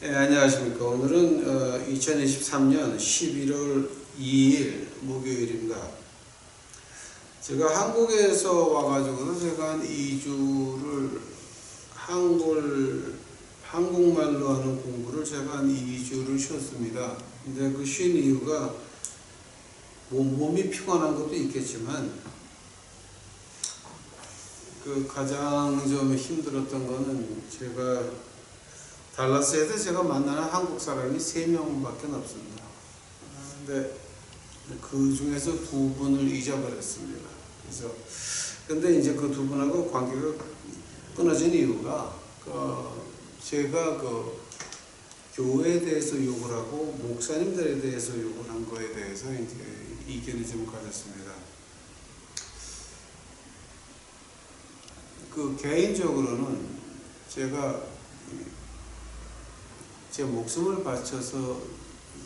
안녕하십니까. 오늘은 2023년 11월 2일 목요일입니다. 제가 한국에서 와가지고 제가 한 2주를 한국말로 하는 공부를 제가 한 2주를 쉬었습니다. 근데 그 쉰 이유가 몸이 피곤한 것도 있겠지만 그 가장 좀 힘들었던 거는 제가 달라스에서 제가 만나는 한국 사람이 3명밖에 없습니다. 근데 그 중에서 2분을 잊어버렸습니다. 그래서 근데 이제 그 2분하고 관계가 끊어진 이유가 제가 교회에 대해서 욕을 하고 목사님들에 대해서 욕을 한 거에 대해서 이제 이견이 좀 가졌습니다. 개인적으로는 제가 제 목숨을 바쳐서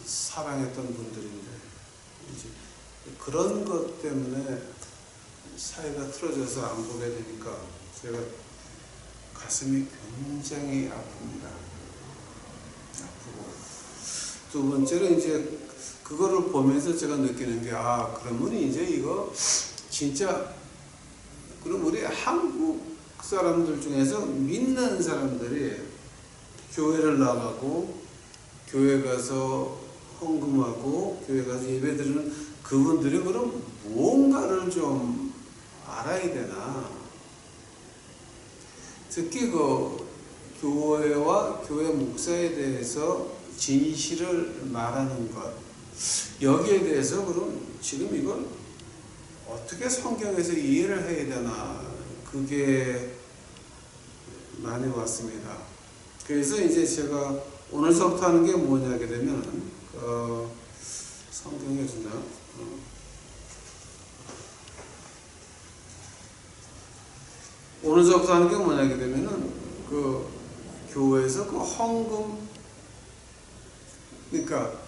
사랑했던 분들인데 이제 그런 것 때문에 사이가 틀어져서 안 보게 되니까 제가 가슴이 굉장히 아픕니다. 아프고 두 번째로 이제 그거를 보면서 제가 느끼는 게 그러면 이제 이거 진짜 그럼 우리 한국 사람들 중에서 믿는 사람들이 교회를 나가고 교회 가서 헌금하고 교회 가서 예배드리는 그분들이 그럼 무언가를 좀 알아야 되나. 특히 교회와 교회 목사에 대해서 진실을 말하는 것, 여기에 대해서 그럼 지금 이걸 어떻게 성경에서 이해를 해야 되나, 그게 많이 왔습니다. 그래서 이제 제가 오늘서부터 하는 게 뭐냐 하게 되면 성경에 주나 오늘서부터 하는 게 뭐냐 하게 되면은 교회에서 헌금, 그러니까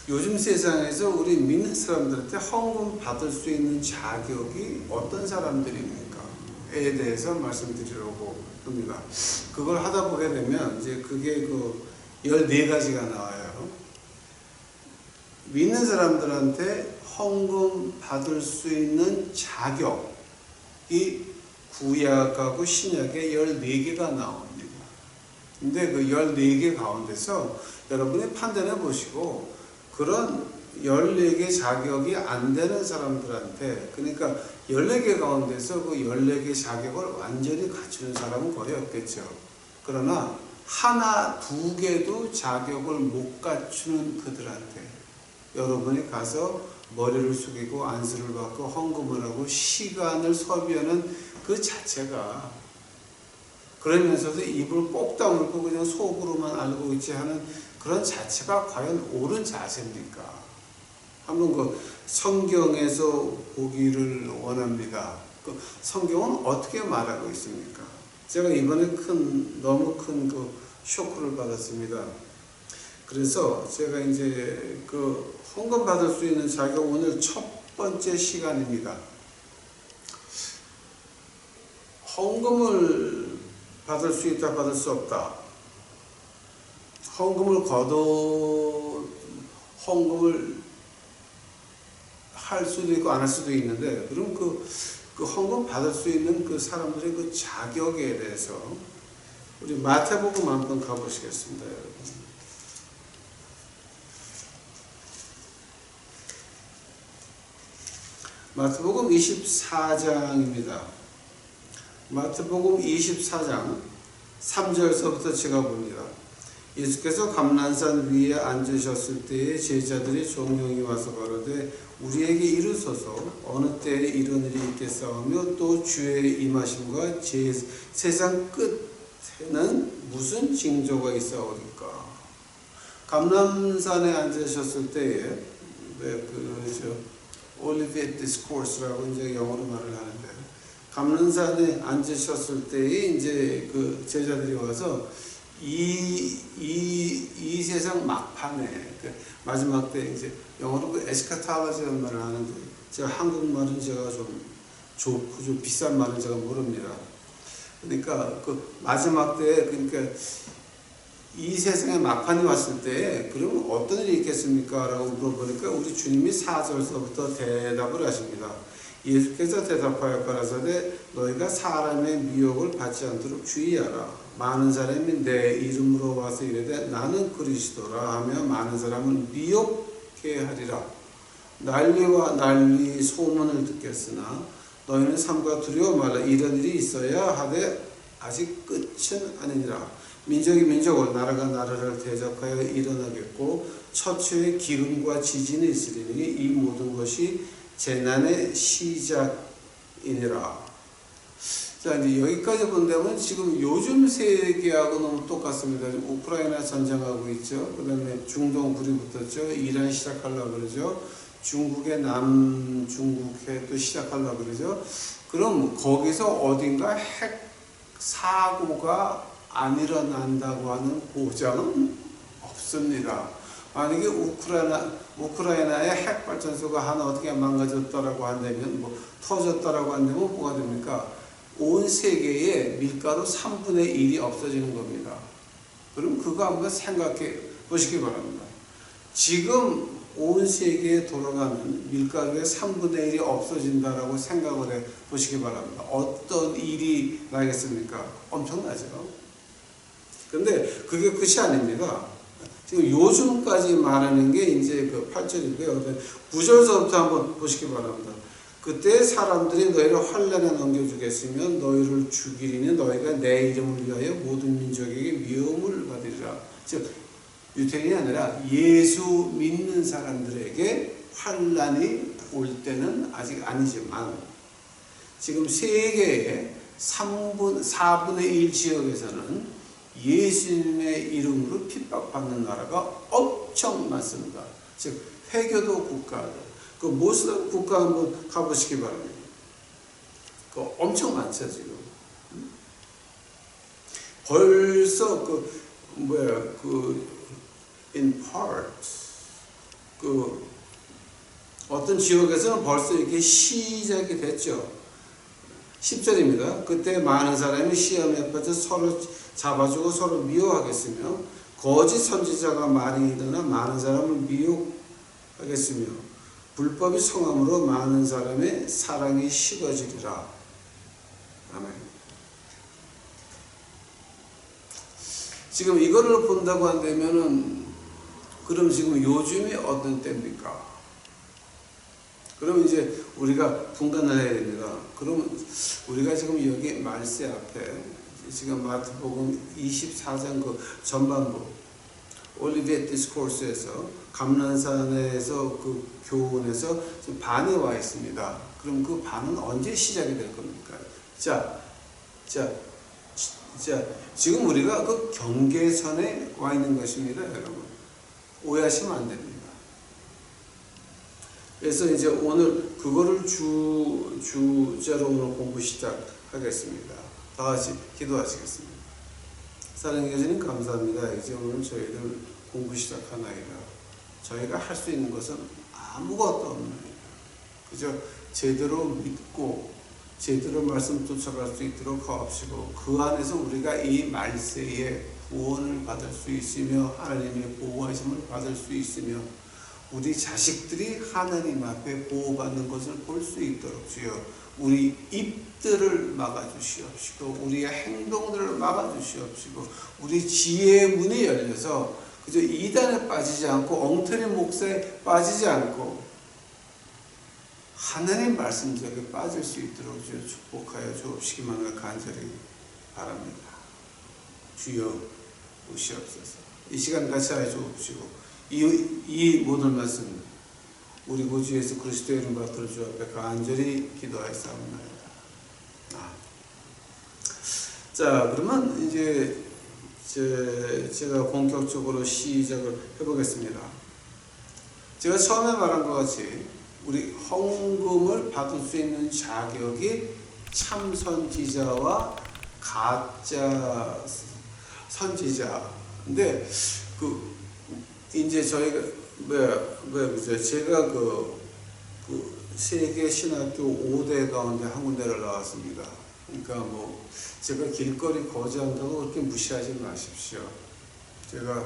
요즘 세상에서 우리 믿는 사람들한테 헌금 받을 수 있는 자격이 어떤 사람들입니까?에 대해서 말씀드리려고 합니다. 그걸 하다 보게 되면 이제 그게 14가지가 나와요. 믿는 사람들한테 헌금 받을 수 있는 자격이 구약하고 신약에 14개가 나옵니다. 근데 그 14개 가운데서 여러분이 판단해 보시고 그런 14개 자격이 안 되는 사람들한테, 그러니까 14개 가운데서 그 14개 자격을 완전히 갖추는 사람은 거의 없겠죠. 그러나 하나, 2개도 자격을 못 갖추는 그들한테 여러분이 가서 머리를 숙이고 안수를 받고 헌금을 하고 시간을 소비하는 그 자체가, 그러면서도 입을 꼭 다물고 그냥 속으로만 알고 있지 하는 그런 자체가 과연 옳은 자세입니까? 한번 성경에서 보기를 원합니다. 성경은 어떻게 말하고 있습니까? 제가 이번에 너무 큰 쇼크를 받았습니다. 그래서 제가 이제 헌금 받을 수 있는 자격, 오늘 첫 번째 시간입니다. 헌금을 받을 수 있다, 받을 수 없다. 헌금을 할 수도 있고 안 할 수도 있는데, 그럼 헌금 받을 수 있는 그 사람들의 그 자격에 대해서 우리 마태복음 한번 가보시겠습니다, 여러분. 마태복음 24장입니다. 마태복음 24장 3절서부터 제가 봅니다. 예수께서 감난산 위에 앉으셨을 때에 제자들이 종용이 와서 가로되 우리에게 이르소서 어느 때에 이런 일이 있겠사오며 또 주의 임하심과 세상 끝에는 무슨 징조가 있사오리까. 감난산에 앉으셨을 때에 올리벳 디스코스라고 이제 영어로 말을 하는데, 감난산에 앉으셨을 때에 이제 제자들이 와서 이 세상 막판에 마지막 때 이제 영어로 에스카탈로지라는 말을 하는데, 제가 한국말은 제가 좀 비싼 말은 제가 모릅니다. 그러니까 마지막 때, 그러니까 이 세상에 막판이 왔을 때 그러면 어떤 일이 있겠습니까? 라고 물어보니까 우리 주님이 4절서부터 대답을 하십니다. 예수께서 대답하여 가라사대 너희가 사람의 미혹을 받지 않도록 주의하라. 많은 사람이 내 이름으로 와서 이르되 나는 그리스도라 하며 많은 사람을 미혹게 하리라. 난리와 난리 소문을 듣겠으나 너희는 삼가 두려워 말라. 이런 일이 있어야 하되 아직 끝은 아니니라. 민족이 민족을 나라가 나라를 대적하여 일어나겠고 처처에 기근과 지진이 있으리니 이 모든 것이 재난의 시작이니라. 자, 이제 여기까지 본다면 지금 요즘 세계하고 너무 똑같습니다. 우크라이나 전쟁하고 있죠. 그 다음에 중동 불이 붙었죠. 이란 시작하려고 그러죠. 중국의 남중국해도 시작하려고 그러죠. 그럼 거기서 어딘가 핵 사고가 안 일어난다고 하는 보장은 없습니다. 만약에 우크라이나의 핵발전소가 하나 어떻게 망가졌다라고 한다면, 터졌다라고 한다면 뭐가 됩니까? 온 세계의 밀가루 3분의 1이 없어지는 겁니다. 그럼 그거 한번 생각해 보시기 바랍니다. 지금 온 세계에 돌아가는 밀가루의 3분의 1이 없어진다라고 생각을 해 보시기 바랍니다. 어떤 일이 나겠습니까? 엄청나죠? 근데 그게 끝이 아닙니다. 지금 요즘까지 말하는 게 이제 그 8절이고요. 9절서부터 한번 보시기 바랍니다. 그때 사람들이 너희를 환난에 넘겨주겠으며 너희를 죽이리니 너희가 내 이름을 위하여 모든 민족에게 미움을 받으리라. 즉 유태인이 아니라 예수 믿는 사람들에게 환난이 올 때는 아직 아니지만 지금 세계의 4분의 1 지역에서는 예수님의 이름으로 핍박받는 나라가 엄청 많습니다. 즉 회교도 국가들, 그 모슬람 국가 한번 가보시기 바랍니다. 그 엄청 많죠 지금. 벌써 in part 어떤 지역에서는 벌써 이렇게 시작이 됐죠. 10절입니다. 그때 많은 사람이 시험에 빠져 서로 잡아주고 서로 미워하겠으며 거짓 선지자가 많이 일어나 많은 사람을 미혹하겠으며 불법이 성함으로 많은 사람의 사랑이 식어지리라. 아멘. 지금 이거를 본다고 한다면은 그럼 지금 요즘이 어떤 때입니까? 그럼 이제 우리가 분간을 해야 됩니다. 그러면 우리가 지금 여기 말세 앞에 지금 마태복음 24장 그 전반부 올리벳 디스코스에서 감난산에서 그 교훈에서 지금 반이 와 있습니다. 그럼 그 반은 언제 시작이 될 겁니까? 자, 지금 우리가 그 경계선에 와 있는 것입니다, 여러분. 오해하시면 안 됩니다. 그래서 이제 오늘 그거를 주제로 오늘 공부 시작하겠습니다. 다 같이 기도하시겠습니다. 사랑해 주님 감사합니다. 이제 오늘 저희들 공부 시작하나이다. 저희가 할 수 있는 것은 아무것도 없나이다. 그저 제대로 믿고 제대로 말씀 쫓아갈 수 있도록 하옵시고 그 안에서 우리가 이 말세에 구원을 받을 수 있으며 하나님의 보호하심을 받을 수 있으며 우리 자식들이 하나님 앞에 보호받는 것을 볼 수 있도록 주여 우리 입들을 막아주시옵시고 우리의 행동들을 막아주시옵시고 우리 지혜의 문이 열려서 그저 이단에 빠지지 않고 엉터리 목사에 빠지지 않고 하나님 말씀대로 빠질 수 있도록 주여 축복하여 주옵시기만을 간절히 바랍니다. 주여 오시옵소서. 이 시간 같이 하여 주옵시고 이 모든 말씀 우리 구주 예수 그리스도의 이름 받들어 주 앞에 간절히 기도하였사옵나이다. 자, 그러면 이제 제가 본격적으로 시작을 해보겠습니다. 제가 처음에 말한 것 같이 우리 헌금을 받을 수 있는 자격이 참 선지자와 가짜 선지자. 근데 이제 저희가 제가 세계 신학교 5대 가운데 한 군데를 나왔습니다. 그러니까 제가 길거리 거지한다고 그렇게 무시하지 마십시오. 제가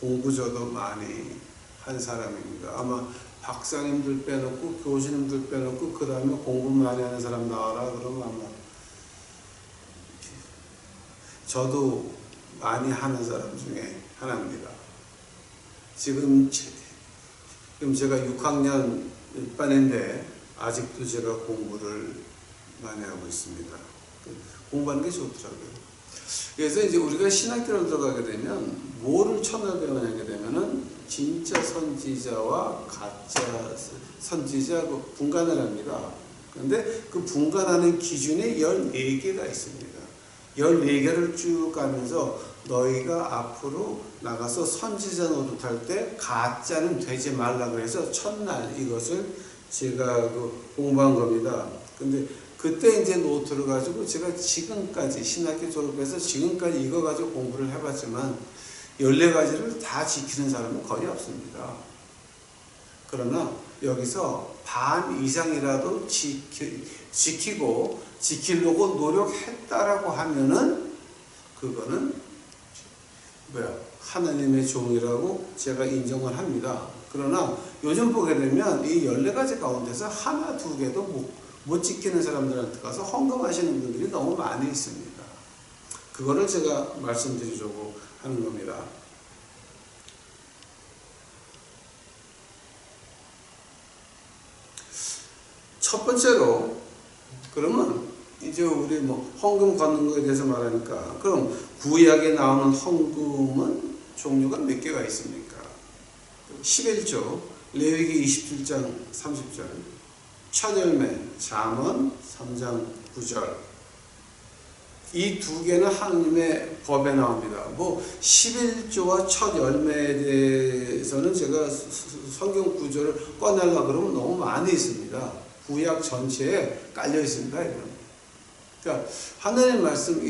공부 저도 많이 한 사람입니다. 아마 박사님들 빼놓고 교수님들 빼놓고 그 다음에 공부 많이 하는 사람 나와라 그러면 아마 저도 많이 하는 사람 중에 하나입니다. 지금 제가 6학년 1반인데 아직도 제가 공부를 많이 하고 있습니다. 공부하는 게 좋더라고요. 그래서 이제 우리가 신학교를 들어가게 되면 뭐를 첫날 배워내게 되면은 진짜 선지자와 가짜 선지자 그 분간을 합니다. 그런데 그 분간하는 기준이 14개가 있습니다. 14개를 쭉 가면서 너희가 앞으로 나가서 선지자 노릇할 때 가짜는 되지 말라 그래서 첫날 이것을 제가 공부한 겁니다. 근데 그때 이제 노트를 가지고 제가 지금까지 신학교 졸업해서 지금까지 이거 가지고 공부를 해봤지만 14가지를 다 지키는 사람은 거의 없습니다. 그러나 여기서 반 이상이라도 지키고 지키려고 노력했다라고 하면은 그거는 하나님의 종이라고 제가 인정을 합니다. 그러나 요즘 보게 되면 이 14가지 가운데서 하나, 두 개도 못 지키는 사람들한테 가서 헌금하시는 분들이 너무 많이 있습니다. 그거를 제가 말씀드리려고 하는 겁니다. 첫 번째로 그러면 이제 우리 헌금 걷는 거에 대해서 말하니까 그럼 구약에 나오는 헌금은 종류가 몇 개가 있습니까? 11조, 레위기 27장 30절, 첫 열매, 잠언 3장 9절. 이 두 개는 하나님의 법에 나옵니다. 11조와 첫 열매에 대해서는 제가 성경 구절을 꺼내려고 그러면 너무 많이 있습니다. 구약 전체에 깔려 있습니다. 그러니까 하나님의 말씀,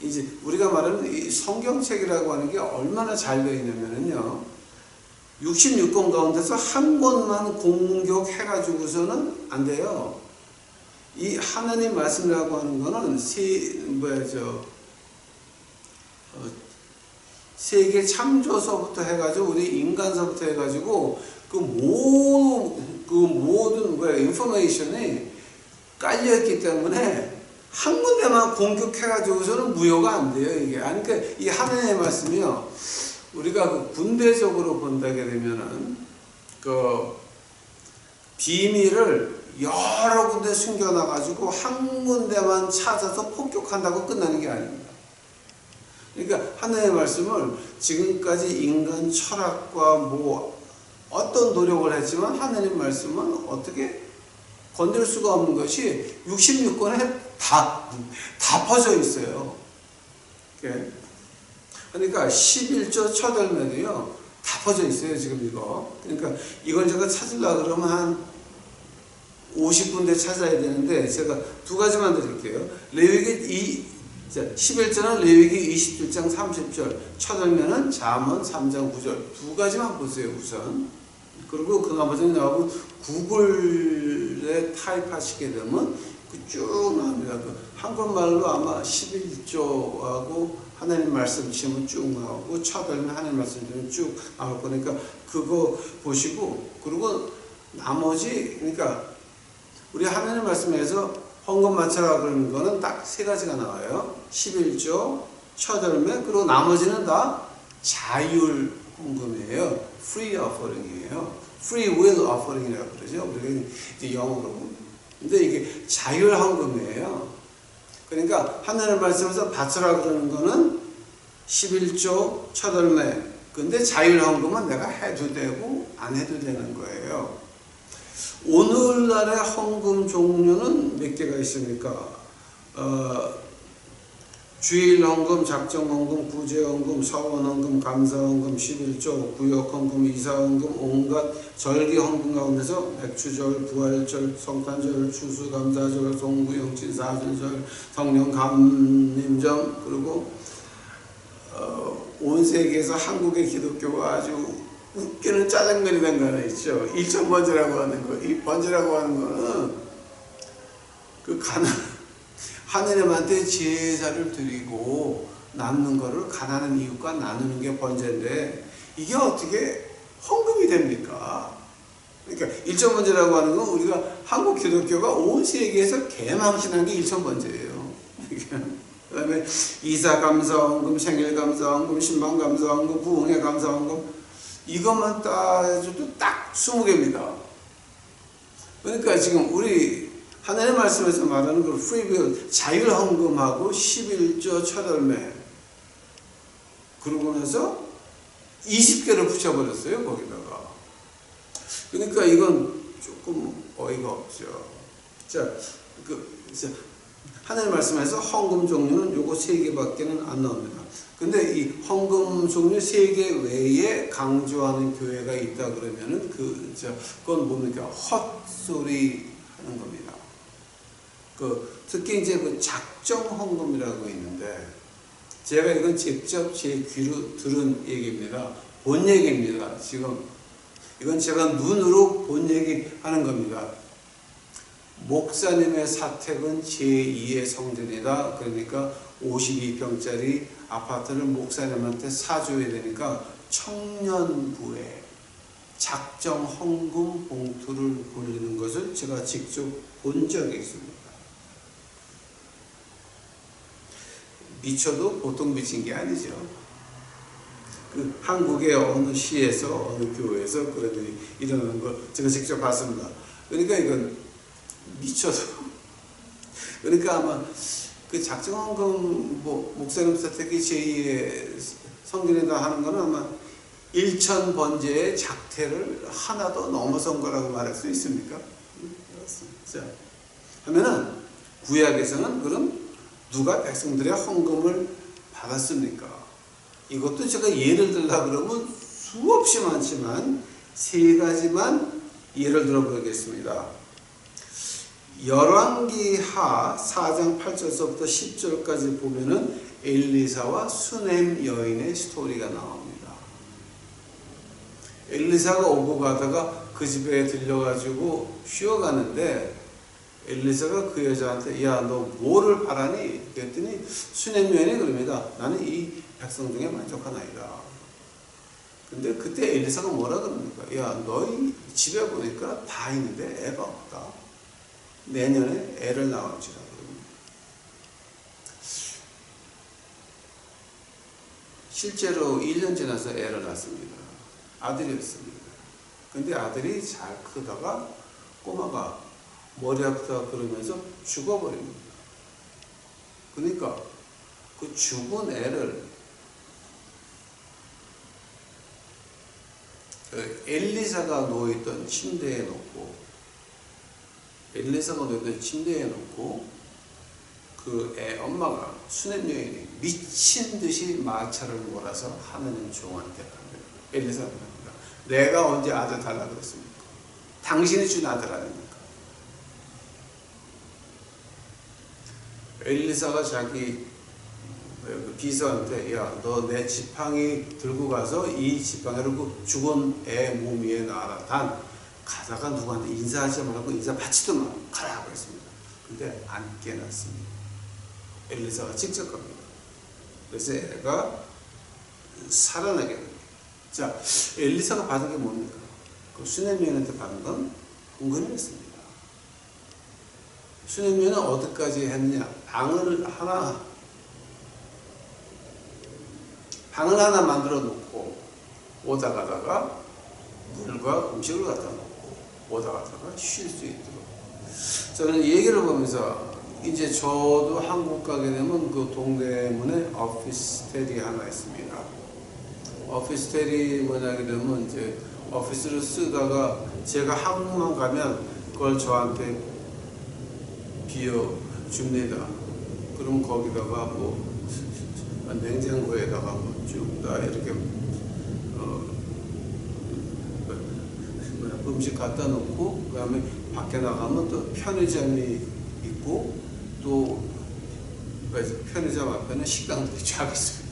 이제 우리가 말하는 이 성경책이라고 하는 게 얼마나 잘 되어 있냐면요. 66권 가운데서 한 권만 공격해가지고서는 안 돼요. 이 하나님 말씀이라고 하는 거는 세계 참조서부터 해가지고 우리 인간서부터 해가지고 그 모든 인포메이션이 깔려있기 때문에 한 군데만 공격해가지고서는 무효가 안 돼요. 이게. 그러니까 이 하나님의 말씀이요. 우리가 군대적으로 본다게 되면은 비밀을 여러 군데 숨겨놔가지고 한 군데만 찾아서 폭격한다고 끝나는 게 아닙니다. 그러니까 하나님의 말씀을 지금까지 인간 철학과 어떤 노력을 했지만 하나님 말씀은 어떻게 건들 수가 없는 것이 66권에 다 퍼져 있어요. 그러니까 11조 첫 열매도요 다 퍼져 있어요. 지금 이거. 그러니까 이걸 제가 찾으려고 그러면 한 50군데 찾아야 되는데 제가 두 가지만 드릴게요. 레위기 11절은 레위기 27장 30절, 첫 열매는 잠언 3장 9절. 두 가지만 보세요, 우선. 그리고 그 나머지는 나오고 구글에 타입하시게 되면 쭉 나옵니다. 한국말로 아마 11조하고 하나님 말씀 치면 쭉 나오고 첫 열매 하나님 말씀 치면 쭉 나올 거니까 그거 보시고, 그리고 나머지, 그러니까 우리 하나님 말씀에서 헌금 맞춰라 그러는 거는 딱 세 가지가 나와요. 11조, 첫 열매, 그리고 나머지는 다 자율 헌금이에요. free offering이에요. free will offering이라고 그러죠. 우리가 이제 영어로. 근데 이게 자율 헌금이에요. 그러니까 하나님 말씀에서 바쳐라 그러는 거는 11조, 첫 열매. 근데 자율 헌금은 내가 해도 되고 안 해도 되는 거예요. 오늘날의 헌금 종류는 몇 개가 있습니까? 주일 헌금, 작정 헌금, 구제 헌금, 서원 헌금, 감사 헌금, 11조, 구역 헌금, 이사 헌금, 온갖 절기 헌금 가운데서 백추절, 부활절, 성탄절, 추수감사절, 송구영신, 사순절, 성령 감림절, 그리고 온 세계에서 한국의 기독교가 아주 웃기는 짜장면이 된 거 하나 있죠. 일천번제라고 하는 거. 이 번제라고 하는 거는 하느님한테 제사를 드리고 남는 거를 가난한 이웃과 나누는 게 번제인데 이게 어떻게 헌금이 됩니까? 그러니까 일천번제라고 하는 건 우리가 한국 기독교가 온 세계에서 개망신한 게 일천번제예요. 그 다음에 이사감사헌금, 생일감사헌금, 신방감사헌금, 부흥회감사헌금 이것만 따져도 딱 20개입니다. 그러니까 지금 우리 하나님의 말씀에서 말하는 그 프리빌 자율헌금하고 11조 첫열매 그러고 나서 20개를 붙여버렸어요 거기다가. 그러니까 이건 조금 어이가 없죠. 자, 하나님 말씀에서 헌금 종류는 요거 3개밖에는 안 나옵니다. 근데 이 헌금 종류 3개 외에 강조하는 교회가 있다 그러면은 그건 뭡니까? 헛소리 하는 겁니다. 특히 이제 그 작정 헌금이라고 있는데 제가 이건 직접 제 귀로 들은 얘기입니다. 본 얘기입니다. 지금 이건 제가 눈으로 본 얘기 하는 겁니다. 목사님의 사택은 제2의 성전이다. 그러니까 52평짜리 아파트를 목사님한테 사줘야 되니까 청년부에 작정 헌금 봉투를 돌리는 것을 제가 직접 본 적이 있습니다. 미쳐도 보통 미친 게 아니죠. 한국의 어느 시에서 어느 교회에서 그런 일이 일어나는 걸 제가 직접 봤습니다. 그러니까 이건 미쳐도 그러니까 아마 그 작정헌금 목사님 사택이 제2의 성전이다 하는 거는 아마 1000번제의 작태를 하나 더 넘어선 거라고 말할 수 있습니까? 자, 하면은 구약에서는 그럼 누가 백성들의 헌금을 받았습니까? 이것도 제가 예를 들려고 그러면 수없이 많지만 3가지만 예를 들어 보겠습니다. 열왕기하 4장 8절서부터 10절까지 보면은 엘리사와 수넴 여인의 스토리가 나옵니다. 엘리사가 오고 가다가 그 집에 들려가지고 쉬어가는데 엘리사가 그 여자한테 야, 너 뭐를 바라니? 그랬더니 수넴 여인이 그럽니다. 나는 이 백성 중에 만족하나이다. 근데 그때 엘리사가 뭐라 그럽니까? 야, 너희 집에 보니까 다 있는데 애가 없다. 내년에 애를 낳을지라. 실제로 1년 지나서 애를 낳습니다. 아들이었습니다. 근데 아들이 잘 크다가 꼬마가 머리 아프다 그러면서 죽어버립니다. 그러니까 그 죽은 애를 엘리사가 누워있던 침대에 놓고 그 애 엄마가 수넴 여인이 미친 듯이 마차를 몰아서 하느님 종한테 갑니다. 엘리사가 합니다. 내가 언제 아들 달라 그랬습니까? 당신이 준 아들 아닙니까? 엘리사가 자기 비서한테 야, 너 내 지팡이 들고 가서 이 지팡이를 그 죽은 애 몸 위에 놔라. 단 가다가 누구한테 인사하지 말고 인사 받지도 마. 가라 그랬습니다. 근데 안 깨놨습니다. 엘리사가 직접 갑니다. 그래서 애가 살아나게 됩니다. 자, 엘리사가 받은 게 뭡니까? 그 수넴 여인한테 받은 건 은근했습니다. 수넴 여인은 어디까지 했느냐? 방을 하나 만들어 놓고 오다 가다가 물과 음식을 갖다 놓고 오다 가다가 쉴 수 있도록. 저는 얘기를 보면서 이제 저도 한국 가게 되면 그 동대문에 오피스텔이 하나 있습니다. 오피스텔이 뭐냐 그러면 이제 오피스를 쓰다가 제가 한국만 가면 그걸 저한테 비워 줍니다. 그럼 거기다가 뭐 냉장고에다가 뭐 쭉 다 이렇게 음식 갖다 놓고 그다음에 밖에 나가면 또 편의점이 있고 또 편의점 앞에는 식당들이 쫙 있습니다.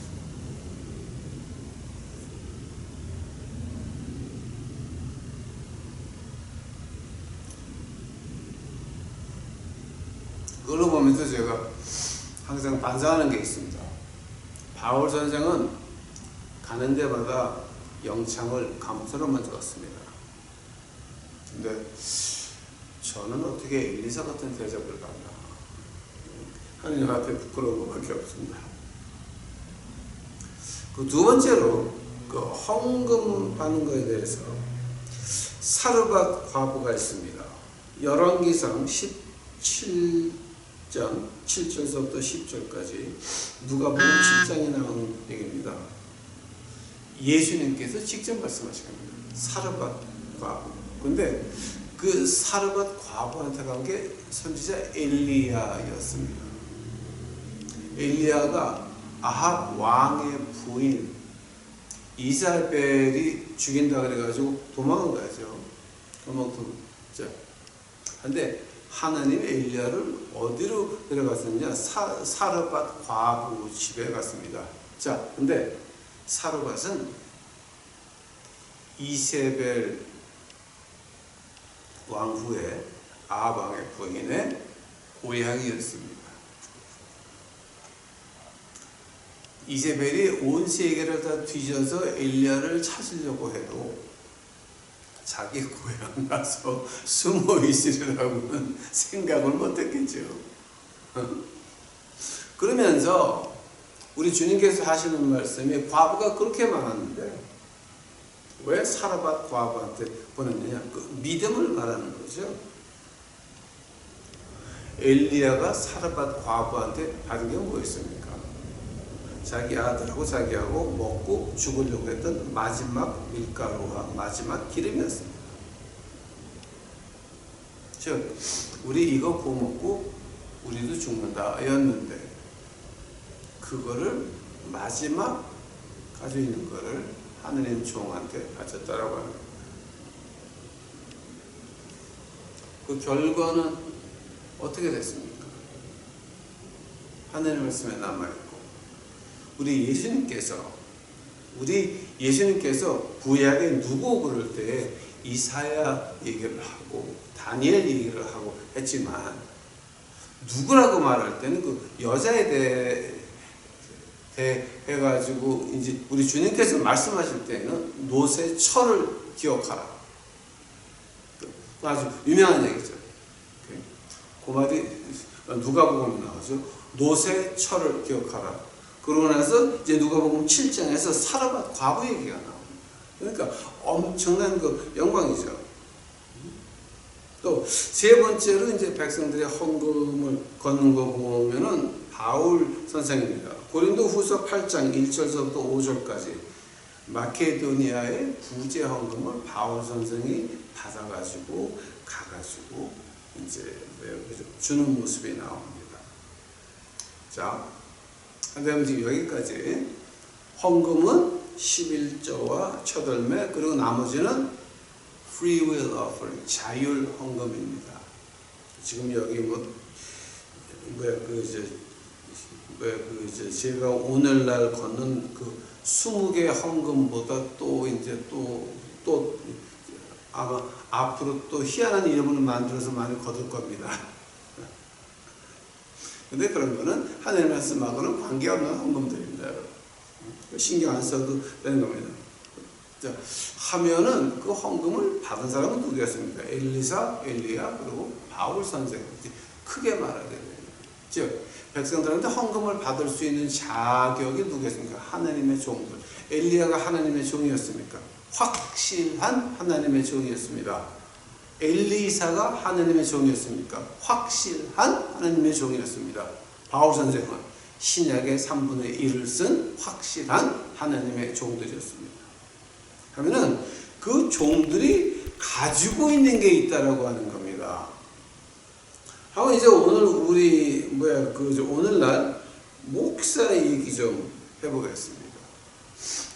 그걸로 보면서 제가 항상 반성하는 게 있습니다. 바울 선생은 가는 데마다 영창을 감사로만 줬습니다. 근데 저는 어떻게 엘리사 같은 대접을 받나? 하느님 앞에 부끄러운 것밖에 없습니다. 그 두 번째로 그 헌금 받는 것에 대해서 사르밧 과부가 있습니다. 열왕기상 17장 7절부터 10절까지 누가복음 7장에 나오는 얘기입니다. 예수님께서 직접 말씀하신 겁니다. 사르밧 과부. 근데 그 사르밧 과부한테 간 게 선지자 엘리야였습니다. 엘리야가 아합 왕의 부인 이사벨이 죽인다 그래가지고 도망을 가죠. 자, 근데 하나님 엘리야를 어디로 데려갔느냐? 사르밧 과부 집에 갔습니다. 자, 근데 사르밧은 이세벨 왕후의 아합 왕의 부인의 고향이었습니다. 이세벨이 온 세계를 다 뒤져서 엘리야를 찾으려고 해도 자기 고향 가서 숨어 있으리라고는 생각을 못했겠죠. 그러면서 우리 주님께서 하시는 말씀이 과부가 그렇게 많았는데 왜 사르밧 과부한테 보냈느냐? 그 믿음을 말하는 거죠. 엘리야가 사르밧 과부한테 받은 게 뭐였습니까? 자기 아들하고 자기하고 먹고 죽으려고 했던 마지막 밀가루와 마지막 기름이었습니다. 즉 우리 이거 구워 먹고 우리도 죽는다 였는데 그거를 마지막 가지고 있는 거를 하느님 종한테 바쳤다라고 합니다. 그 결과는 어떻게 됐습니까? 하느님 말씀에 남아있고 우리 예수님께서 구약에 누구 그럴 때 이사야 얘기를 하고 다니엘 얘기를 하고 했지만 누구라고 말할 때는 그 여자에 대해 해가지고 이제 우리 주님께서 말씀하실 때는 노새 철을 기억하라. 아주 유명한 얘기죠. 그 말이 누가복음에 나오죠. 노새 철을 기억하라. 그러고 나서 이제 누가복음 7장에서 사르밧 과부 얘기가 나옵니다. 그러니까 엄청난 그 영광이죠. 또 세 번째로 이제 백성들의 헌금을 걷는 거 보면은 바울 선생입니다. 고린도후서 8장 1절부터 5절까지 마케도니아의 부재 헌금을 바울 선생이 받아가지고 가가지고 이제 주는 모습이 나옵니다. 자. 그다음에 지금 여기까지 헌금은 11조와 첫월매 그리고 나머지는 free will offering 자율 헌금입니다. 지금 여기 제가 오늘날 걷는 그 20개 헌금보다 또 아마 앞으로 또 희한한 이름을 만들어서 많이 거둘 겁니다. 근데 그런 거는 하나님 말씀하고는 관계없는 헌금들입니다. 신경 안 써도 되는 겁니다. 자, 하면은 그 헌금을 받은 사람은 누구였습니까? 엘리사, 엘리야, 그리고 바울 선생. 크게 말하게 됩니다. 즉, 백성들한테 헌금을 받을 수 있는 자격이 누구였습니까? 하나님의 종들. 엘리야가 하나님의 종이었습니까? 확실한 하나님의 종이었습니다. 엘리사가 하나님의 종이었습니까? 확실한 하나님의 종이었습니다. 바울 선생은 신약의 3분의 1을 쓴 확실한 하나님의 종들이었습니다. 하면은 그 종들이 가지고 있는 게 있다라고 하는 겁니다. 하고 이제 오늘 오늘날 목사 얘기 좀 해보겠습니다.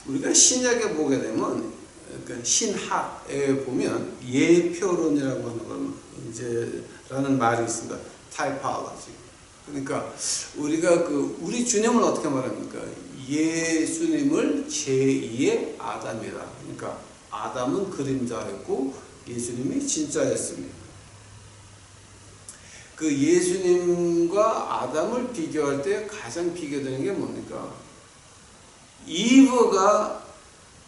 우리가 신약에 보게 되면 그러니까 신학에 보면 예표론이라고 하는 건 이제 라는 말이 있습니다. 타이포로지. 그러니까 우리가 우리 주님을 어떻게 말합니까? 예수님을 제2의 아담이다. 그러니까 아담은 그림자였고 예수님이 진짜였습니다. 그 예수님과 아담을 비교할 때 가장 비교되는 게 뭡니까? 이브가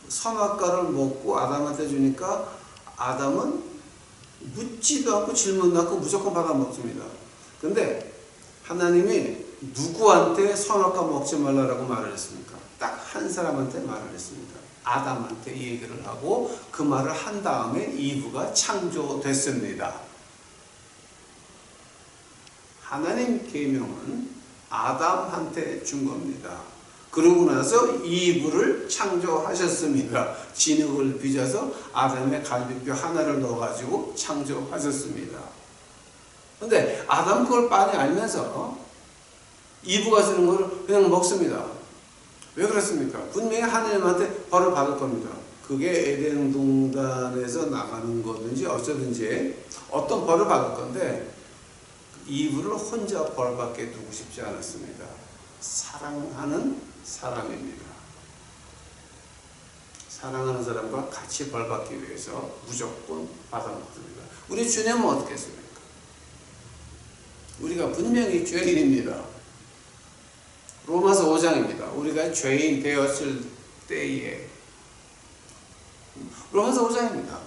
선악과를 먹고 아담한테 주니까 아담은 묻지도 않고 질문도 않고 무조건 받아 먹습니다. 근데 하나님이 누구한테 선악과 먹지 말라라고 말을 했습니까? 딱 한 사람한테 말을 했습니다. 아담한테 얘기를 하고 그 말을 한 다음에 이브가 창조됐습니다. 하나님 계명은 아담한테 준 겁니다. 그러고 나서 이브를 창조하셨습니다. 진흙을 빚어서 아담의 갈비뼈 하나를 넣어가지고 창조하셨습니다. 근데 아담 그걸 빤히 알면서 이브가 주는 걸 그냥 먹습니다. 왜 그렇습니까? 분명히 하나님한테 벌을 받을 겁니다. 그게 에덴 동산에서 나가는 거든지 어쩌든지 어떤 벌을 받을 건데 이브를 혼자 벌받게 두고 싶지 않았습니다. 사랑하는 사람입니다. 사랑하는 사람과 같이 벌받기 위해서 무조건 받아먹습니다. 우리 주님은 어떻게 했습니까? 우리가 분명히 죄인입니다. 로마서 5장입니다. 우리가 죄인 되었을 때에 로마서 5장입니다.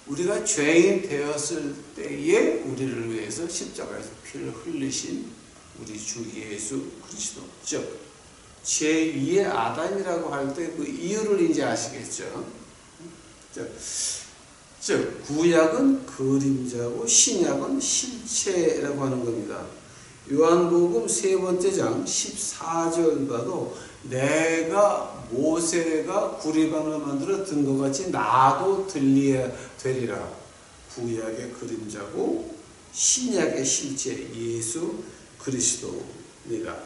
우리가 죄인 되었을 때에 우리를 위해서 십자가에서 피를 흘리신 우리 주 예수 그리스도, 즉 제2의 아담이라고 할 때 그 이유를 이제 아시겠죠? 즉 구약은 그림자고 신약은 실체라고 하는 겁니다. 요한복음 3장 14절 봐도 내가 모세가 구리방을 만들어 든 것 같이 나도 들려야 되리라. 구약의 그림자고 신약의 실체 예수 그리스도입니다.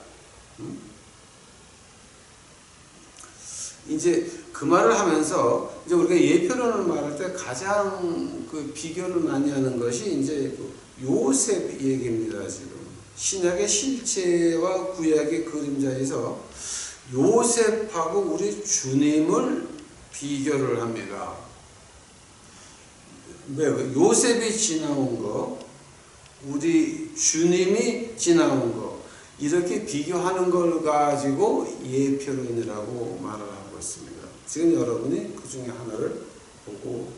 이제 그 말을 하면서 이제 우리가 예표론을 말할 때 가장 그 비교를 많이 하는 것이 이제 그 요셉 얘기입니다. 지금 신약의 실체와 구약의 그림자에서 요셉하고 우리 주님을 비교를 합니다. 왜? 요셉이 지나온 거, 우리 주님이 지나온 거, 이렇게 비교하는 걸 가지고 예표론이라고 말을 하고 있습니다. 지금 여러분이 그 중에 하나를 보고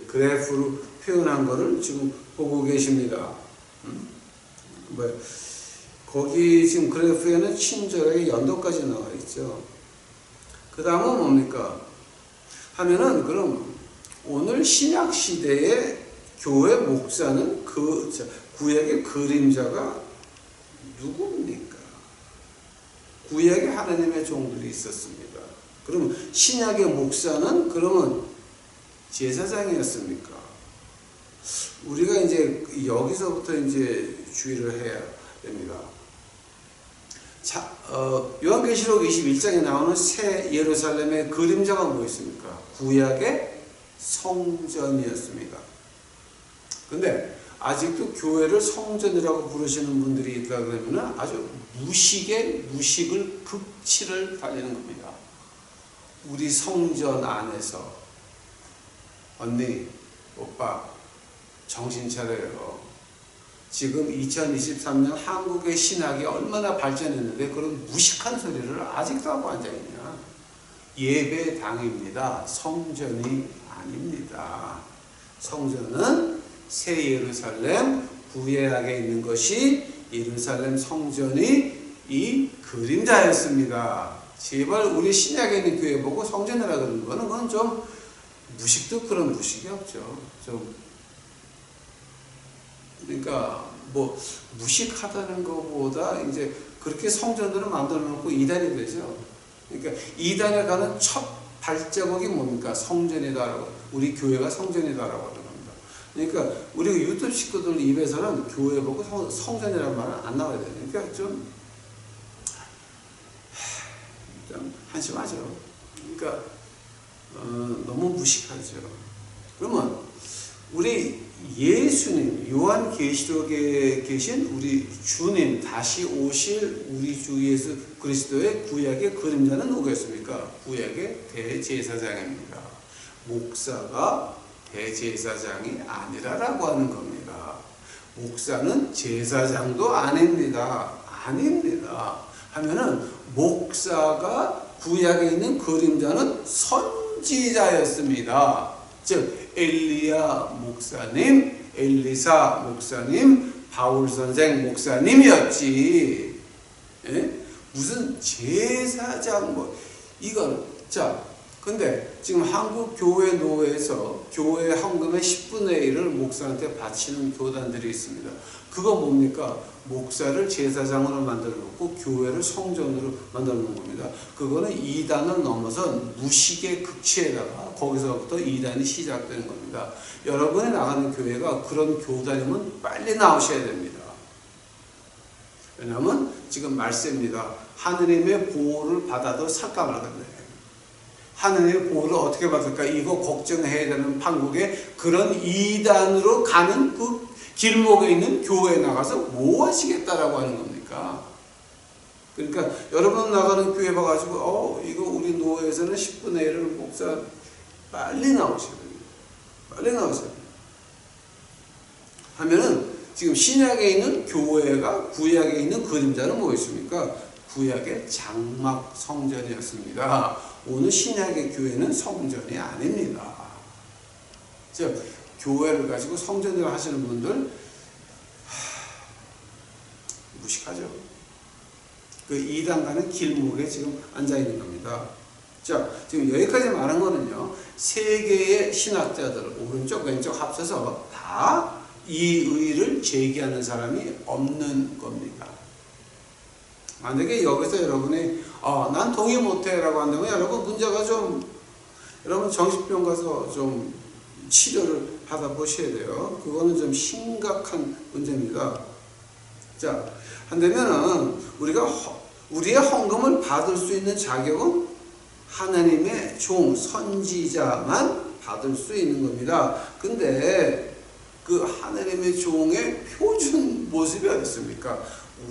그래프로 표현한 거를 지금 보고 계십니다. 거기 지금 그래프에는 친절하게 연도까지 나와 있죠. 그 다음은 뭡니까? 하면은 그럼 오늘 신약 시대의 교회 목사는 그 구약의 그림자가 누굽니까? 구약에 하나님의 종들이 있었습니다. 그럼 신약의 목사는 그러면 제사장이었습니까? 우리가 이제 여기서부터 이제 주의를 해야 됩니다. 자, 요한계시록 21장에 나오는 새 예루살렘의 그림자가 무엇입니까? 구약의 성전이었습니다. 근데 아직도 교회를 성전이라고 부르시는 분들이 있다 그러면 아주 무식을 극치를 달리는 겁니다. 우리 성전 안에서 언니, 오빠 정신 차려요. 지금 2023년 한국의 신학이 얼마나 발전했는데 그런 무식한 소리를 아직도 하고 앉아있냐. 예배당입니다. 성전이 아닙니다. 성전은 새 예루살렘 구약에 있는 것이 예루살렘 성전이 이 그림자였습니다. 제발 우리 신약에 있는 교회 보고 성전이라 그러는 거는 그건 좀 무식도 그런 무식이 없죠. 좀 그러니까 뭐 무식하다는 것보다 이제 그렇게 성전들을 만들어 놓고 이단이 되죠. 그러니까 이단에 가는 첫 발자국이 뭡니까? 성전이다라고, 우리 교회가 성전이다라고 하는 겁니다. 그러니까 우리 유튜브 식구들 입에서는 교회 보고 성전이라는 말은 안 나와야 돼요. 그러니까 좀 한심하죠. 그러니까 너무 무식하죠. 그러면 우리 예수님, 요한계시록에 계신 우리 주님, 다시 오실 우리 주 예수 그리스도의 구약의 그림자는 누구였습니까? 구약의 대제사장입니다. 목사가 대제사장이 아니라라고 하는 겁니다. 목사는 제사장도 아닙니다. 아닙니다. 하면은 목사가 구약에 있는 그림자는 선지자였습니다. 즉 엘리야 목사님, 엘리사 목사님, 바울 선생 목사님이었지. 예? 무슨 제사장 뭐 이건 자 근데 지금 한국 교회 노회에서 교회 헌금의 10분의 1을 목사한테 바치는 교단들이 있습니다. 그거 뭡니까? 목사를 제사장으로 만들어 놓고 교회를 성전으로 만들어 놓은 겁니다. 그거는 이단을 넘어선 무식의 극치에다가 거기서부터 이단이 시작되는 겁니다. 여러분이 나가는 교회가 그런 교단이면 빨리 나오셔야 됩니다. 왜냐하면 지금 말세입니다. 하느님의 보호를 받아도 살까 말겠네. 하느님의 보호를 어떻게 받을까? 이거 걱정해야 되는 판국에 그런 이단으로 가는 그 길목에 있는 교회에 나가서 뭐 하시겠다라고 하는 겁니까? 그러니까 여러분 나가는 교회 봐가지고 이거 우리 노회에서는 10분의 1을 목사 빨리 나오셔야 됩니다. 빨리 나오셔야 됩니다. 하면은 지금 신약에 있는 교회가 구약에 있는 그림자는 뭐였습니까? 구약의 장막 성전이었습니다. 오늘 신약의 교회는 성전이 아닙니다. 즉 교회를 가지고 성전을 하시는 분들 무식하죠. 그 이단 가는 길목에 지금 앉아 있는 겁니다. 자, 지금 여기까지 말한 거는요. 세 개의 신학자들 오른쪽 왼쪽 합쳐서 다 이 의의를 제기하는 사람이 없는 겁니다. 만약에 여기서 여러분이 난 동의 못해 라고 한다면 여러분 문제가 좀 여러분 정신병 가서 좀 치료를 받아보셔야 돼요. 그거는 좀 심각한 문제입니다. 자, 한다면은 우리의 헌금을 받을 수 있는 자격은 하나님의 종 선지자만 받을 수 있는 겁니다. 근데 그 하나님의 종의 표준 모습이 어디 있습니까?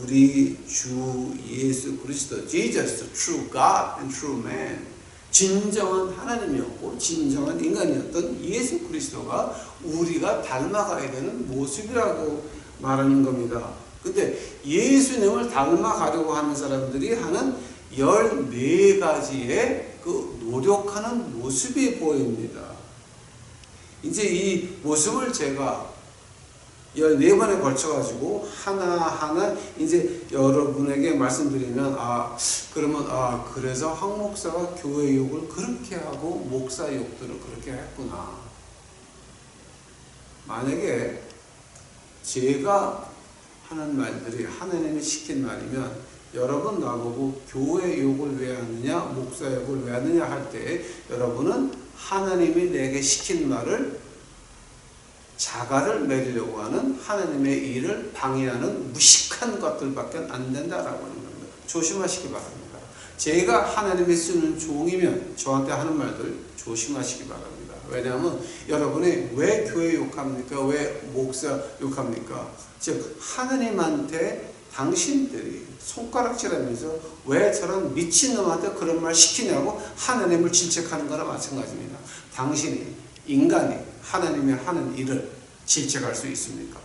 우리 주 예수 그리스도, Jesus, the true God and true man, 진정한 하나님이었고 진정한 인간이었던 예수 그리스도가 우리가 닮아가야 되는 모습이라고 말하는 겁니다. 근데 예수님을 닮아가려고 하는 사람들이 하는 14가지의 그 노력하는 모습이 보입니다. 이제 이 모습을 제가 14번에 걸쳐가지고 하나하나 이제 여러분에게 말씀드리면 그러면 그래서 황 목사가 교회 욕을 그렇게 하고 목사 욕들을 그렇게 했구나. 만약에 제가 하는 말들이 하나님이 시킨 말이면 여러분 나보고 교회 욕을 왜 하느냐 목사 욕을 왜 하느냐 할 때 여러분은 하나님이 내게 시킨 말을 자가를 매리려고 하는 하나님의 일을 방해하는 무식한 것들밖에 안 된다라고 하는 겁니다. 조심하시기 바랍니다. 제가 하나님이 쓰는 종이면 저한테 하는 말들 조심하시기 바랍니다. 왜냐하면 여러분이 왜 교회 욕합니까? 왜 목사 욕합니까? 즉 하나님한테 당신들이 손가락질하면서 왜 저런 미친놈한테 그런 말 시키냐고 하나님을 질책하는 거나 마찬가지입니다. 당신이 인간이 하나님이 하는 일을 질책할 수 있습니까?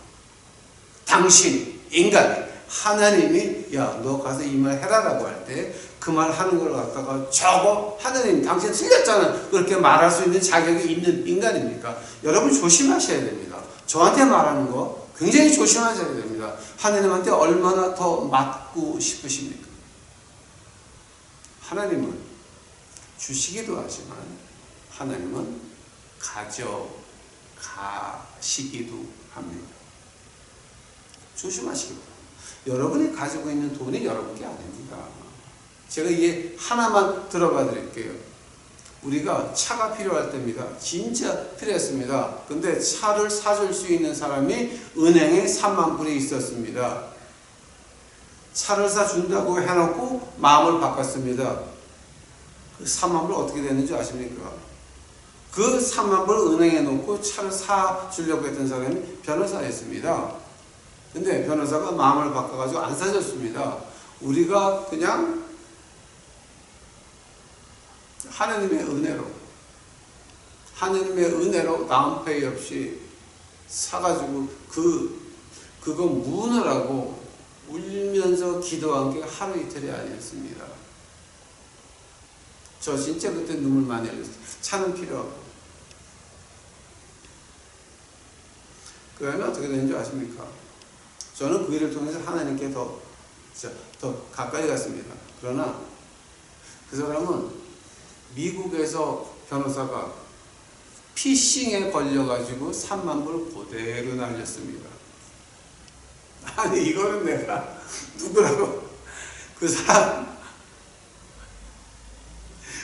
당신이 인간이 하나님이 너 가서 이 말 해라라고 할 때 그 말 하는 걸 갖다가 저거 하나님 당신 틀렸잖아 그렇게 말할 수 있는 자격이 있는 인간입니까? 여러분 조심하셔야 됩니다. 저한테 말하는 거 굉장히 조심하셔야 됩니다. 하나님한테 얼마나 더 맞고 싶으십니까? 하나님은 주시기도 하지만 하나님은 가져가시기도 합니다. 조심하시기 바랍니다. 여러분이 가지고 있는 돈이 여러분께 아닙니다. 제가 이게 하나만 들어봐 드릴게요. 우리가 차가 필요할 때입니다. 진짜 필요했습니다. 근데 차를 사줄 수 있는 사람이 은행에 3만 불이 있었습니다. 차를 사준다고 해놓고 마음을 바꿨습니다. 그 3만 불 어떻게 됐는지 아십니까? 그 3만 불 은행에 놓고 차를 사주려고 했던 사람이 변호사였습니다. 근데 변호사가 마음을 바꿔가지고 안 사줬습니다. 우리가 그냥 하나님의 은혜로 다운페이 없이 사가지고 그거 무느라고 울면서 기도한 게 하루 이틀이 아니었습니다. 저 진짜 그때 눈물 많이 흘렸어요. 차는 필요 없고. 그 다음에 어떻게 되는지 아십니까? 저는 그 일을 통해서 하나님께 더 가까이 갔습니다. 그러나 그 사람은 미국에서 변호사가 피싱에 걸려가지고 3만 불 그대로 날렸습니다. 아니 이거는 내가 누구라고 그 사람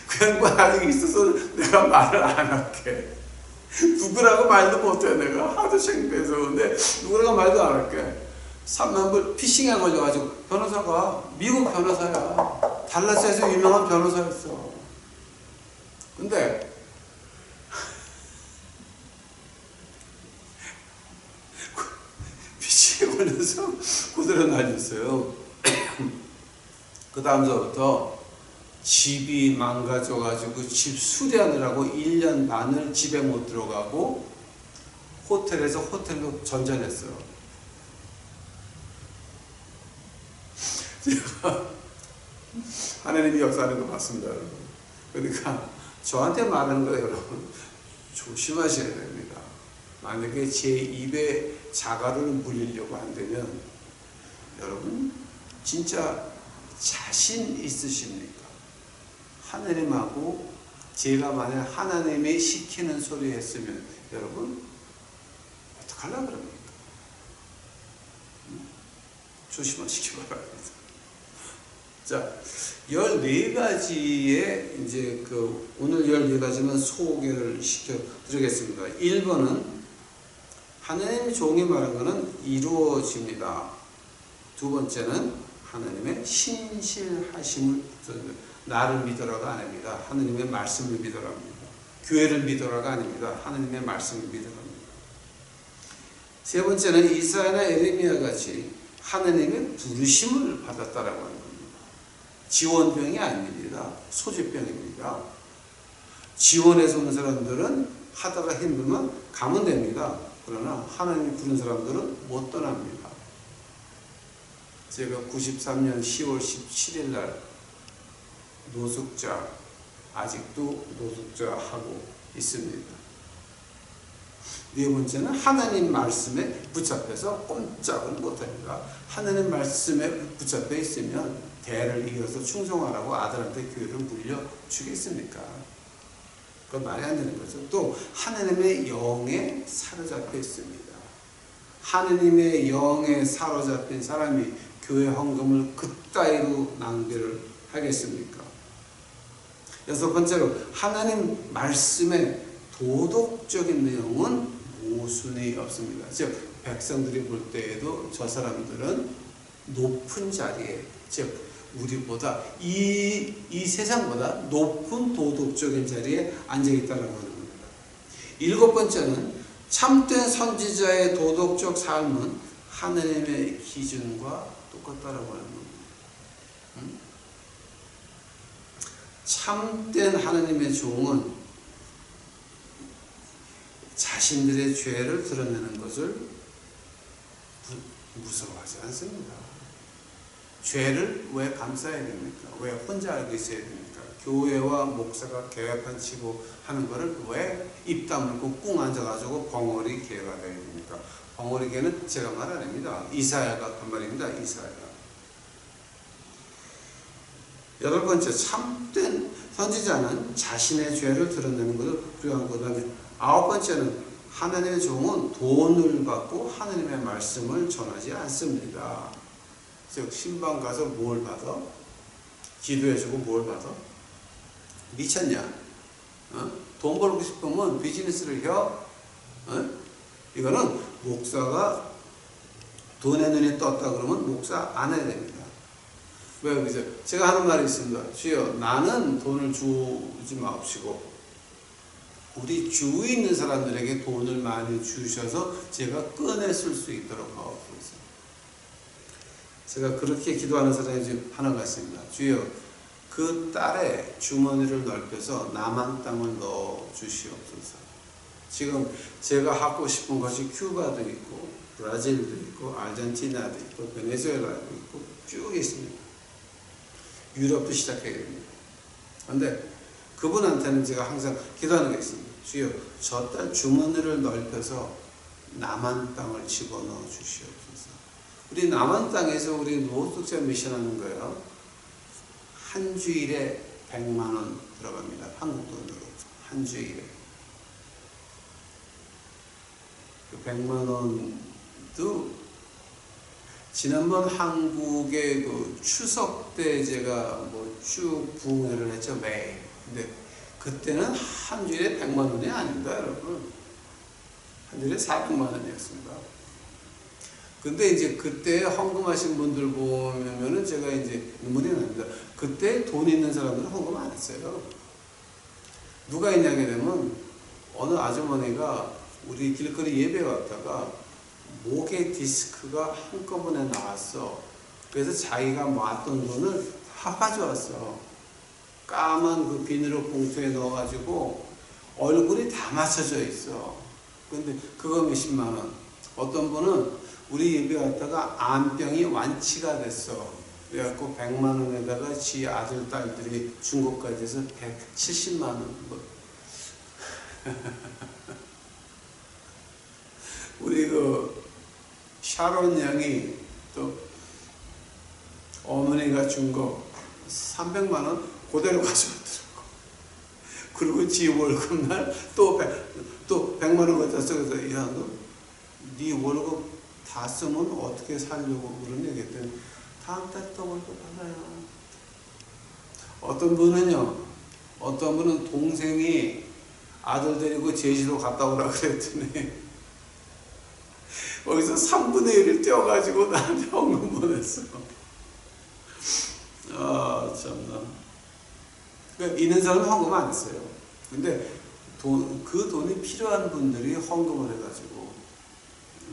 그 양반 아직 있어서 내가 말을 안 할게. 누구라고 말도 못해. 내가 하도 창피해서. 근데 누구라고 말도 안 할게. 3만 불 피싱에 걸려가지고 변호사가 미국 변호사야. 달라스에서 유명한 변호사였어. 근데 피싱에 걸려서 그대로 날렸어요. 그 다음서부터 집이 망가져가지고 집 수리하느라고 1년 반을 집에 못 들어가고 호텔에서 호텔로 전전했어요. 제가 하나님이 역사하는 거 봤습니다, 여러분. 그러니까 저한테 말하는 거 여러분 조심하셔야 됩니다. 만약에 제 입에 자갈을 물리려고 한다면 여러분 진짜 자신 있으십니까? 하나님하고 제가 만약 하나님이 시키는 소리 했으면 여러분 어떡하려고 그럽니까? 조심하시기 바랍니다. 자, 14가지의 이제 오늘 14가지만 소개를 시켜 드리겠습니다. 1번은 하나님의 종이 말한 것은 이루어집니다. 두 번째는 하나님의 신실하심을 나를 믿어라가 아닙니다. 하나님의 말씀을 믿어라 합니다. 교회를 믿어라가 아닙니다. 하나님의 말씀을 믿어라 합니다. 세 번째는 이사야나 에레미야 같이 하나님의 부르심을 받았다라고 하는 겁니다. 지원병이 아닙니다. 소집병입니다. 지원해서 온 사람들은 하다가 힘들면 가면 됩니다. 그러나 하나님이 부른 사람들은 못 떠납니다. 제가 93년 10월 17일 날 노숙자, 아직도 노숙자 하고 있습니다. 네 번째는 하나님 말씀에 붙잡혀서 꼼짝을 못합니다. 하나님 말씀에 붙잡혀 있으면 대를 이어서 충성하라고 아들한테 교회를 물려주겠습니까? 그건 말이 안 되는 거죠. 또 하나님의 영에 사로잡혀 있습니다. 하나님의 영에 사로잡힌 사람이 교회 헌금을 그따위로 낭비를 하겠습니까? 여섯 번째로 하나님 말씀의 도덕적인 내용은 모순이 없습니다. 즉 백성들이 볼 때에도 저 사람들은 높은 자리에, 즉 우리보다 이 세상보다 높은 도덕적인 자리에 앉아있다는 겁니다. 일곱 번째는 참된 선지자의 도덕적 삶은 하나님의 기준과 똑같다라고 하는 겁니다. 참된 하나님의 종은 자신들의 죄를 드러내는 것을 무서워하지 않습니다. 죄를 왜 감싸야 됩니까? 왜 혼자 알고 있어야 됩니까? 교회와 목사가 계획한 치고 하는 것을 왜 입 다물고 꿍 앉아가지고 벙어리 개가 되어야 됩니까? 벙어리 개는 제가 말 안 합니다. 이사야가 한 말입니다. 이사야가. 여덟 번째, 참된 선지자는 자신의 죄를 드러내는 것을 두려워하고, 그 다음에 아홉 번째는 하나님의 종은 돈을 받고 하나님의 말씀을 전하지 않습니다. 즉 신방 가서 뭘 받아? 기도해주고 뭘 받아? 미쳤냐? 돈 벌고 싶으면 비즈니스를 해? 이거는 목사가 돈의 눈이 떴다 그러면 목사 안 해야 됩니다. 왜 그러죠? 제가 하는 말이 있습니다. 주여, 나는 돈을 주지 마옵시고 우리 주위에 있는 사람들에게 돈을 많이 주셔서 제가 꺼내 쓸 수 있도록 하옵소서. 제가 그렇게 기도하는 사람이 지금 하나가 있습니다. 주여, 그 딸의 주머니를 넓혀서 남한 땅을 넣어 주시옵소서. 지금 제가 하고 싶은 것이 큐바도 있고 브라질도 있고 아르헨티나도 있고 베네수엘라도 있고 쭉 있습니다. 유럽도 시작해야 됩니다. 그런데 그분한테는 제가 항상 기도하는 게 있습니다. 주여, 저 딸 주머니를 넓혀서 남한 땅을 집어넣어 주시옵소서. 우리 남한 땅에서 우리 노숙자 미션하는 거예요. 한 주일에 100만 원 들어갑니다. 한국 돈으로. 한 주일에. 그 100만 원도 지난번 한국의 그 추석 때 제가 뭐 쭉 부흥회를 했죠, 매일. 근데 그때는 한 주일에 100만 원이 아닙니다, 여러분. 한 주일에 400만 원이었습니다. 근데 이제 그때 헌금하신 분들 보면은 제가 이제 눈물이 납니다. 그때 돈 있는 사람들은 헌금 안 했어요. 누가 있냐게 되면 어느 아주머니가 우리 길거리 예배 왔다가 목에 디스크가 한꺼번에 나왔어. 그래서 자기가 모았던 돈을 다 가져왔어. 까만 그 비닐로 봉투에 넣어가지고 얼굴이 다 맞춰져 있어. 근데 그거 몇십만 원. 어떤 분은 우리 예배 왔다가 암병이 완치가 됐어. 그래갖고 100만 원에다가 지 아들, 딸들이 중국까지 해서 170만 원. 우리 그 샤론 양이 또 어머니가 준 거 300만 원 그대로 가져왔더라고. 그리고 지 월급날 또 100만 원 갖다 써서 야, 너 네 월급 다 쓰면 어떻게 살려고 그런 얘기 했더니 다음 달 또 월급 받아요. 어떤 분은 동생이 아들 데리고 제주도 갔다 오라 그랬더니 거기서 3분의 1을 떼어가지고 나한테 헌금 보냈어. 아, 참나. 그러니까 있는 사람은 헌금 안 했어요. 근데 그 돈이 필요한 분들이 헌금을 해가지고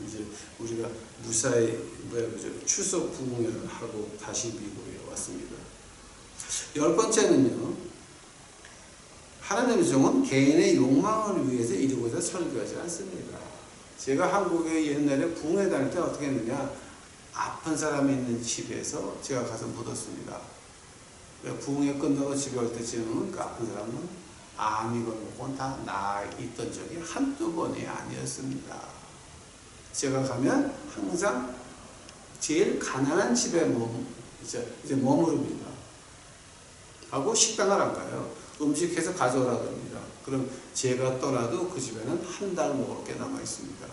이제 우리가 무사히 추석 부흥회를 하고 다시 미국에 왔습니다. 10번째는요. 하나님의 종은 개인의 욕망을 위해서 이루고자 설교하지 않습니다. 제가 한국에 옛날에 부흥회 다닐 때 어떻게 했느냐. 아픈 사람이 있는 집에서 제가 가서 묻었습니다. 부흥회 끝나고 집에 올 때쯤은 그 아픈 사람은 암이 걸고 다 나아 있던 적이 한두 번이 아니었습니다. 제가 가면 항상 제일 가난한 집에 이제 머무릅니다. 하고 식당을 안 가요. 음식해서 가져오라 그럽니다. 그럼 제가 떠나도 그 집에는 한 달 먹을 게 남아 있습니다.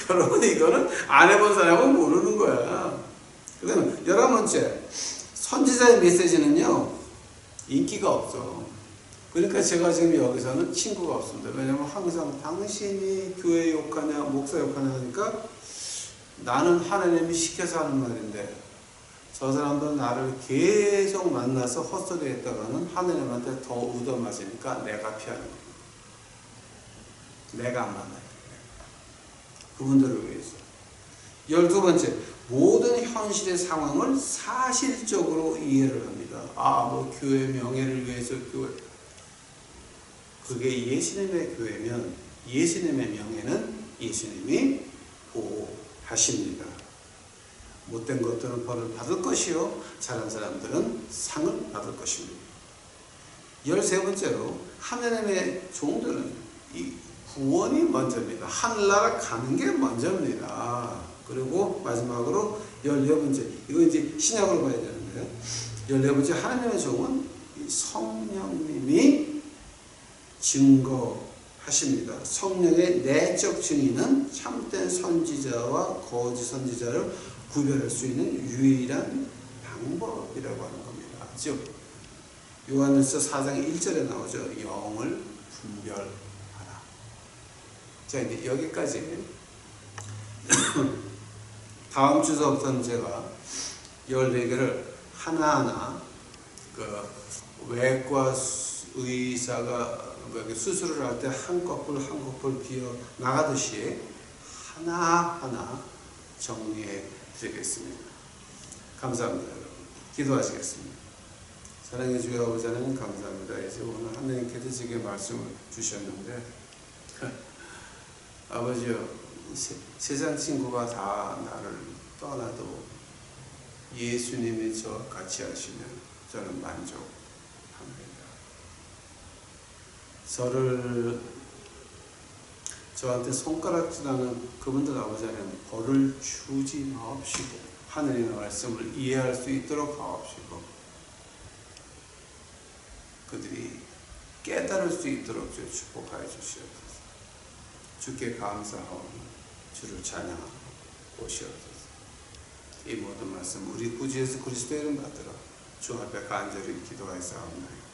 여러분 이거는 안 해본 사람은 모르는 거야. 그 다음에 11번째, 선지자의 메시지는요 인기가 없어. 그러니까 제가 지금 여기서는 친구가 없습니다. 왜냐면 항상 당신이 교회 욕하냐 목사 욕하냐 하니까 나는 하나님이 시켜서 하는 말인데 저 사람들은 나를 계속 만나서 헛소리 했다가는 하나님한테 더 얻어맞으니까 내가 피하는 거예요. 내가 안 만나요. 그분들을 위해서. 12번째, 모든 현실의 상황을 사실적으로 이해를 합니다. 뭐 교회 명예를 위해서 교회. 그게 예수님의 교회면 예수님의 명예는 예수님이 보호하십니다. 못된 것들은 벌을 받을 것이요 잘한 사람들은 상을 받을 것입니다. 13번째로 하나님의 종들은 이 구원이 먼저입니다. 하늘나라 가는 게 먼저입니다. 그리고 마지막으로 14번째, 이거 이제 신약으로 봐야 되는데요. 14번째, 하나님의 종은 성령님이 증거하십니다. 성령의 내적 증인은 참된 선지자와 거짓 선지자를 구별할 수 있는 유일한 방법이라고 하는 겁니다. 즉 요한일서 4장 1절에 나오죠. 영을 분별하라. 자, 이제 여기까지 다음 주서부터는 제가 14개를 하나하나 그 외과 의사가 수술을 할 때 한 커플 한 커플 비어 나가듯이 하나하나 정리해 드리겠습니다. 감사합니다. 여러분. 기도하시겠습니다. 사랑의 주여 아버지 하나님 감사합니다. 이제 오늘 하나님께서 제게 말씀을 주셨는데 아버지여, 세상 친구가 다 나를 떠나도 예수님이 저와 같이 하시면 저는 만족합니다. 저한테 손가락질하는 그분들 아버지는 벌을 주지 마옵시고 하느님의 말씀을 이해할 수 있도록 하옵시고 그들이 깨달을 수 있도록 주 축복하여 주시옵소서. 주께 감사하오며 주를 찬양하고 오시옵소서. 이 모든 말씀 우리 구주 예수 그리스도의 이름 받들어 주 앞에 간절히 기도하였사옵나이다.